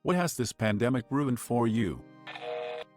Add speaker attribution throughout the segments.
Speaker 1: What has this pandemic ruined for you?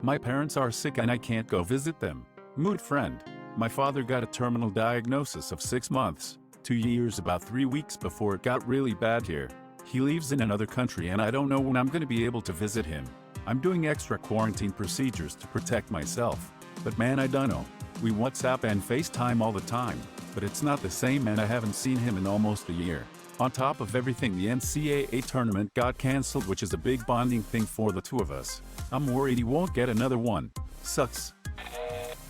Speaker 1: My parents are sick and I can't go visit them. Mood friend. My father got a terminal diagnosis of 6 months, 2 years, about 3 weeks before it got really bad here. He lives in another country and I don't know when I'm going to be able to visit him. I'm doing extra quarantine procedures to protect myself. But man, I dunno. We WhatsApp and FaceTime all the time, but it's not the same and I haven't seen him in almost a year. On top of everything, the NCAA tournament got cancelled, which is a big bonding thing for the two of us. I'm worried he won't get another one. Sucks.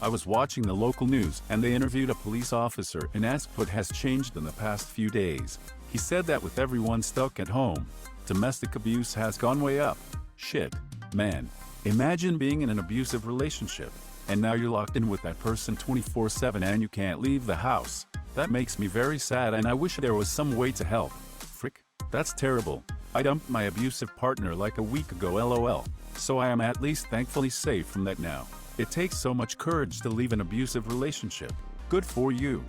Speaker 1: I was watching the local news and they interviewed a police officer and asked what has changed in the past few days. He said that with everyone stuck at home, domestic abuse has gone way up. Shit, man. Imagine being in an abusive relationship, and now you're locked in with that person 24/7 and you can't leave the house. That makes me very sad and I wish there was some way to help. Frick, that's terrible. I dumped my abusive partner like a week ago, lol. So I am at least thankfully safe from that now. It takes so much courage to leave an abusive relationship. Good for you.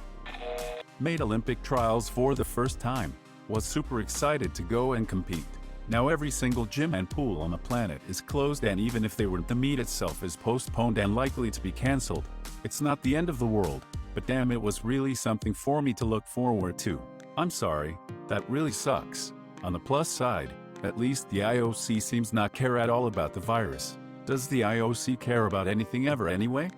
Speaker 1: Made Olympic trials for the first time. Was super excited to go and compete. Now every single gym and pool on the planet is closed, and even if they were, the meet itself is postponed and likely to be cancelled. It's not the end of the world, but damn, it was really something for me to look forward to. I'm sorry, that really sucks. On the plus side, at least the IOC seems not care at all about the virus. Does the IOC care about anything ever anyway?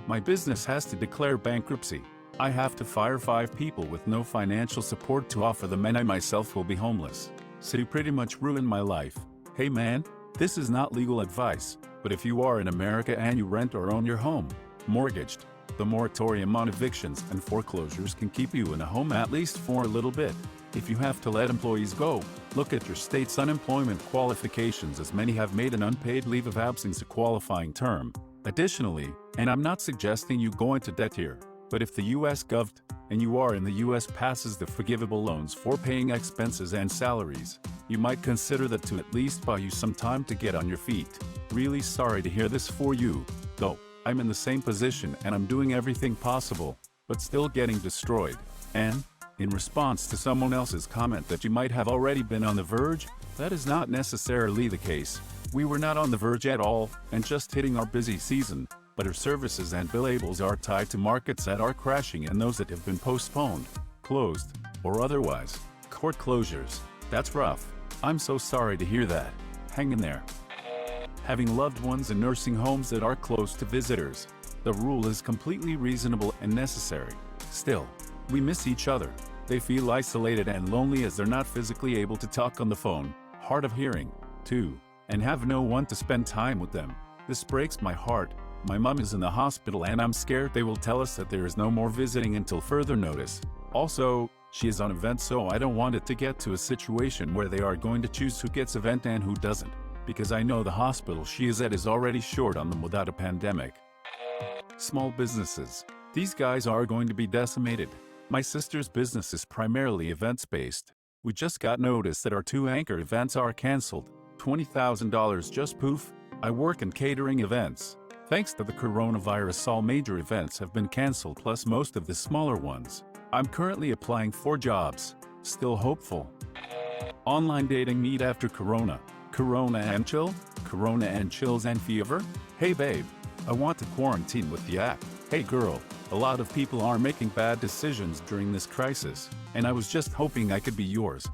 Speaker 1: My business has to declare bankruptcy. I have to fire 5 people with no financial support to offer them, and I myself will be homeless. So you pretty much ruined my life. Hey man, this is not legal advice, but if you are in America and you rent or own your home, mortgaged, the moratorium on evictions and foreclosures can keep you in a home at least for a little bit. If you have to let employees go, look at your state's unemployment qualifications, as many have made an unpaid leave of absence a qualifying term. Additionally, and I'm not suggesting you go into debt here, but if the US Gov. And you are in the US passes the forgivable loans for paying expenses and salaries, you might consider that to at least buy you some time to get on your feet. Really sorry to hear this for you, though. I'm in the same position and I'm doing everything possible, but still getting destroyed. And, in response to someone else's comment that you might have already been on the verge, that is not necessarily the case. We were not on the verge at all, and just hitting our busy season. But our services and billables are tied to markets that are crashing and those that have been postponed, closed, or otherwise. Court closures. That's rough. I'm so sorry to hear that. Hang in there. Having loved ones in nursing homes that are close to visitors. The rule is completely reasonable and necessary. Still, we miss each other. They feel isolated and lonely as they're not physically able to talk on the phone, hard of hearing, too, and have no one to spend time with them. This breaks my heart. My mom is in the hospital and I'm scared they will tell us that there is no more visiting until further notice. Also, she is on event, so I don't want it to get to a situation where they are going to choose who gets event and who doesn't, because I know the hospital she is at is already short on them without a pandemic. Small businesses. These guys are going to be decimated. My sister's business is primarily events-based. We just got notice that our 2 anchor events are canceled. $20,000 just poof. I work in catering events. Thanks to the coronavirus, all major events have been canceled, plus most of the smaller ones. I'm currently applying for jobs. Still hopeful. Online dating need after Corona. Corona and chill? Corona and chills and fever? Hey babe, I want to quarantine with the app. Hey girl, a lot of people are making bad decisions during this crisis, and I was just hoping I could be yours.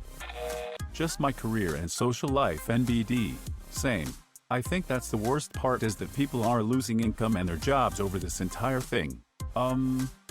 Speaker 1: Just my career and social life NBD. Same. I think that's the worst part, is that people are losing income and their jobs over this entire thing.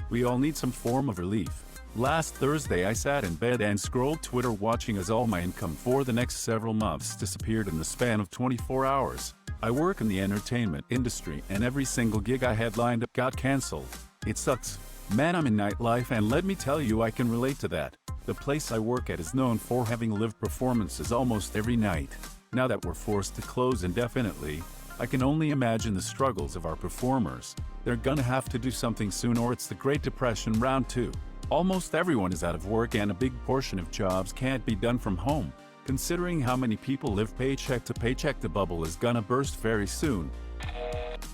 Speaker 1: We all need some form of relief. Last Thursday I sat in bed and scrolled Twitter, watching as all my income for the next several months disappeared in the span of 24 hours. I work in the entertainment industry and every single gig I had lined up got cancelled. It sucks. Man, I'm in nightlife and let me tell you, I can relate to that. The place I work at is known for having live performances almost every night. Now that we're forced to close indefinitely, I can only imagine the struggles of our performers. They're gonna have to do something soon, or it's the Great Depression round 2. Almost everyone is out of work and a big portion of jobs can't be done from home. Considering how many people live paycheck to paycheck, the bubble is gonna burst very soon.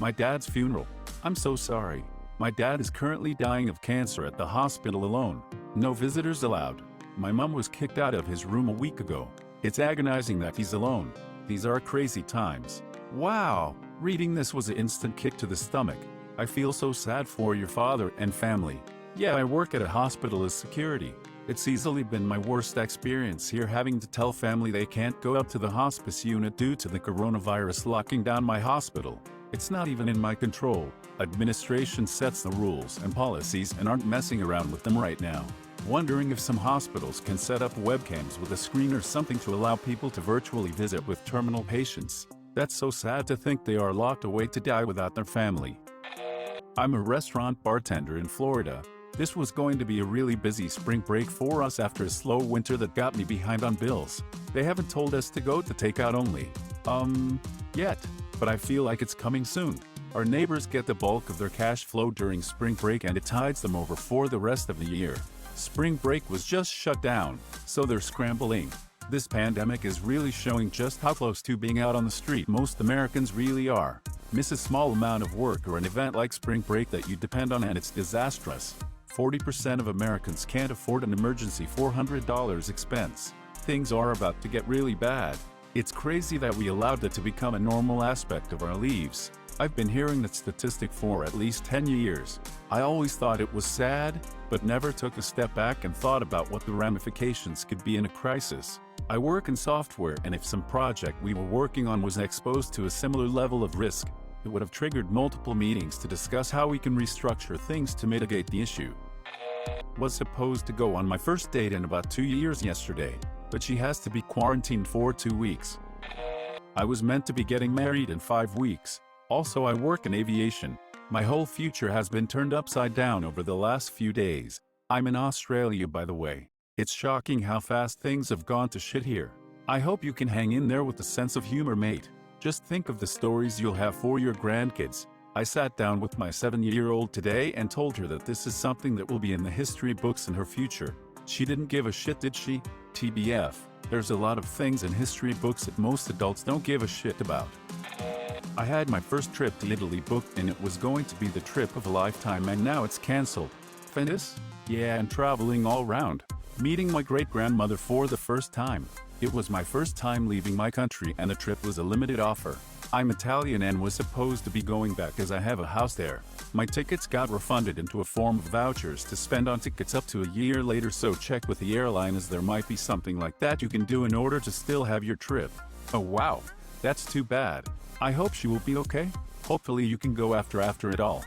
Speaker 1: My dad's funeral. I'm so sorry. My dad is currently dying of cancer at the hospital alone. No visitors allowed. My mom was kicked out of his room a week ago. It's agonizing that he's alone. These are crazy times. Wow, reading this was an instant kick to the stomach. I feel so sad for your father and family. Yeah, I work at a hospital as security. It's easily been my worst experience here, having to tell family they can't go up to the hospice unit due to the coronavirus locking down my hospital. It's not even in my control. Administration sets the rules and policies and aren't messing around with them right now. Wondering if some hospitals can set up webcams with a screen or something to allow people to virtually visit with terminal patients. That's so sad to think they are locked away to die without their family. I'm a restaurant bartender in Florida. This was going to be a really busy spring break for us after a slow winter that got me behind on bills. They haven't told us to go to takeout only. Yet, but I feel like it's coming soon. Our neighbors get the bulk of their cash flow during spring break and it tides them over for the rest of the year. Spring break was just shut down, so they're scrambling. This pandemic is really showing just how close to being out on the street most Americans really are. Miss a small amount of work or an event like spring break that you depend on and it's disastrous. 40% of Americans can't afford an emergency $400 expense. Things are about to get really bad. It's crazy that we allowed that to become a normal aspect of our lives. I've been hearing that statistic for at least 10 years. I always thought it was sad, but never took a step back and thought about what the ramifications could be in a crisis. I work in software, and if some project we were working on was exposed to a similar level of risk, it would have triggered multiple meetings to discuss how we can restructure things to mitigate the issue. Was supposed to go on my first date in about 2 years yesterday, but she has to be quarantined for 2 weeks. I was meant to be getting married in 5 weeks. Also, I work in aviation. My whole future has been turned upside down over the last few days. I'm in Australia, by the way. It's shocking how fast things have gone to shit here. I hope you can hang in there with a sense of humor, mate. Just think of the stories you'll have for your grandkids. I sat down with my 7-year-old today and told her that this is something that will be in the history books in her future. She didn't give a shit, did she? TBF, there's a lot of things in history books that most adults don't give a shit about. I had my first trip to Italy booked and it was going to be the trip of a lifetime and now it's cancelled. Venice? Yeah, and traveling all around. Meeting my great-grandmother for the first time. It was my first time leaving my country and the trip was a limited offer. I'm Italian and was supposed to be going back as I have a house there. My tickets got refunded into a form of vouchers to spend on tickets up to a year later, so check with the airline as there might be something like that you can do in order to still have your trip. Oh wow, that's too bad. I hope she will be okay. Hopefully you can go after it all.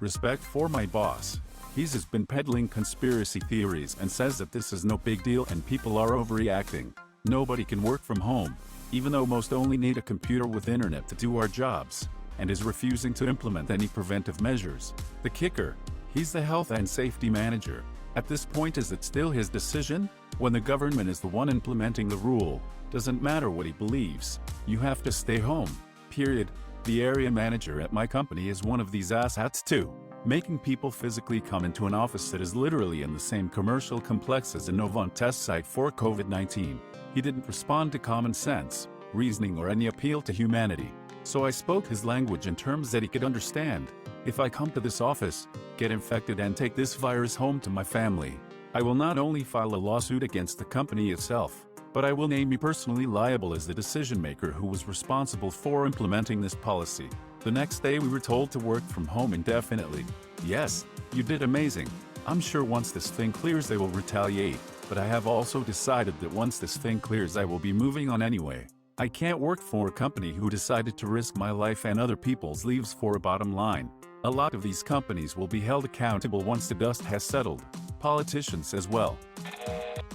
Speaker 1: Respect for my boss. He's just been peddling conspiracy theories and says that this is no big deal and people are overreacting. Nobody can work from home, even though most only need a computer with internet to do our jobs, and is refusing to implement any preventive measures. The kicker, he's the health and safety manager. At this point, is it still his decision? When the government is the one implementing the rule, doesn't matter what he believes, you have to stay home, period. The area manager at my company is one of these asshats too, making people physically come into an office that is literally in the same commercial complex as a Novant test site for COVID-19. He didn't respond to common sense, reasoning or any appeal to humanity. So I spoke his language in terms that he could understand. If I come to this office, get infected and take this virus home to my family, I will not only file a lawsuit against the company itself, but I will name me personally liable as the decision maker who was responsible for implementing this policy. The next day we were told to work from home indefinitely. Yes, you did amazing. I'm sure once this thing clears they will retaliate, but I have also decided that once this thing clears I will be moving on anyway. I can't work for a company who decided to risk my life and other people's lives for a bottom line. A lot of these companies will be held accountable once the dust has settled. Politicians as well.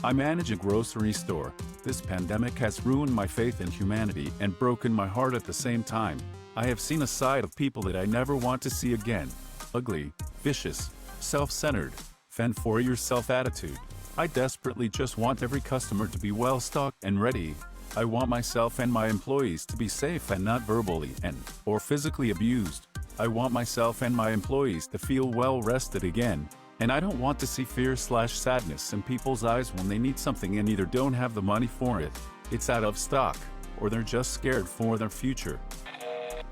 Speaker 1: I manage a grocery store. This pandemic has ruined my faith in humanity and broken my heart at the same time. I have seen a side of people that I never want to see again. Ugly, vicious, self-centered, fend for yourself attitude. I desperately just want every customer to be well stocked and ready. I want myself and my employees to be safe and not verbally or physically abused. I want myself and my employees to feel well rested again. And I don't want to see fear/sadness in people's eyes when they need something and either don't have the money for it, it's out of stock, or they're just scared for their future.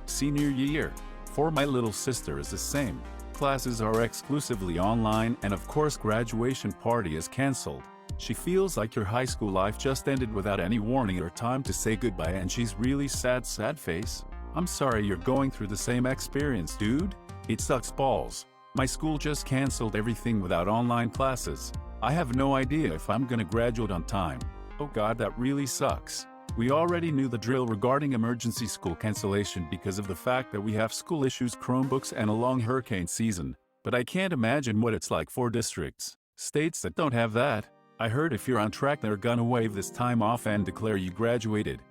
Speaker 1: Senior year. For my little sister is the same. Classes are exclusively online and of course graduation party is cancelled. She feels like your high school life just ended without any warning or time to say goodbye, and she's really sad face. I'm sorry you're going through the same experience, dude. It sucks balls. My school just canceled everything without online classes. I have no idea if I'm gonna graduate on time. Oh god, that really sucks. We already knew the drill regarding emergency school cancellation because of the fact that we have school issues, Chromebooks, and a long hurricane season. But I can't imagine what it's like for states that don't have that. I heard if you're on track, they're gonna waive this time off and declare you graduated.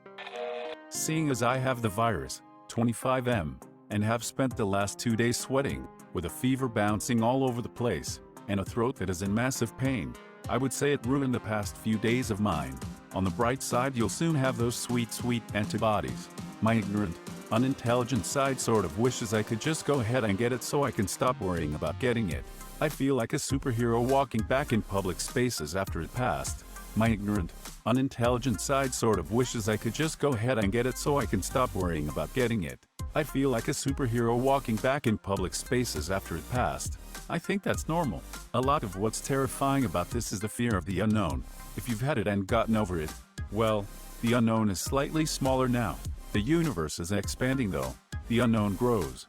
Speaker 1: Seeing as I have the virus, 25M, and have spent the last 2 days sweating, with a fever bouncing all over the place, and a throat that is in massive pain, I would say it ruined the past few days of mine. On the bright side, you'll soon have those sweet antibodies. My ignorant, unintelligent side sort of wishes I could just go ahead and get it so I can stop worrying about getting it. I feel like a superhero walking back in public spaces after it passed. My ignorant, unintelligent side sort of wishes I could just go ahead and get it so I can stop worrying about getting it. I feel like a superhero walking back in public spaces after it passed. I think that's normal. A lot of what's terrifying about this is the fear of the unknown. If you've had it and gotten over it, well, the unknown is slightly smaller now. The universe is expanding though. The unknown grows.